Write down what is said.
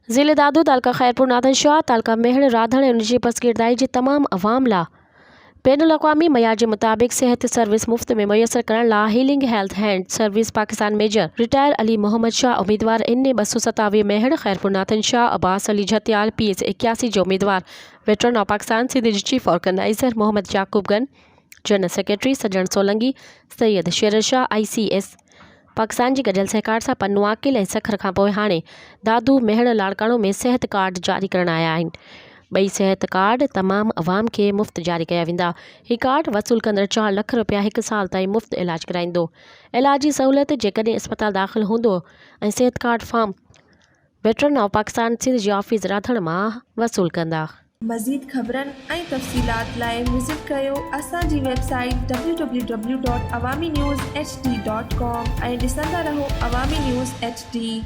ज़िले दादू तालका खैरपुर नादन शाह तालका मेहड़ राधड़ ऐं उनजी बसगिरदाई जी तमाम अवाम ला बैनुल अक़वामी मयार के मुताबिक सेहत सर्विस मुफ्त में मुयसर करण ला healing health hand service Pakistan major retire Ali Mohammad Shah उम्मीदवार इन 227 मेहड़ खैरपुर नाथन शाह अब्बास अली झत्याल PS 81 जो उम्मीदवार veteran of Pakistan Sindh chief organiser Mohammad Yaqoob गन general secretary Sajan Solangi Syed Sher Shah ICS Pakistan की गडियल सहकार से पन्नू आकिल ऐं सखर खां पोइ हाणे दादू मेहड़ लाड़काणो में सेहत कार्ड जारी करण आया आहिनि। ॿई सेहत कार्ड तमाम अवाम के मुफ़्त जारी कया वेंदा। ही कार्ड वसूल कंदड़ 4 लाख रुपया 1 साल ताईं मुफ़्त इलाज कराईंदो। इलाज जी सहूलियत जेकॾहिं अस्पताल दाख़िल हूंदो ऐं सेहत card form veteran of Pakistan Sindh जी ऑफिस राधड़ मां वसूल कंदा। मज़ीद ख़बरनि ऐं तफ़सीलात लाइ विज़िट कयो असांजी वेबसाइट www.awamiNewsHD.com ऐं ॾिसंदा रहो अवामी न्यूज़ HD।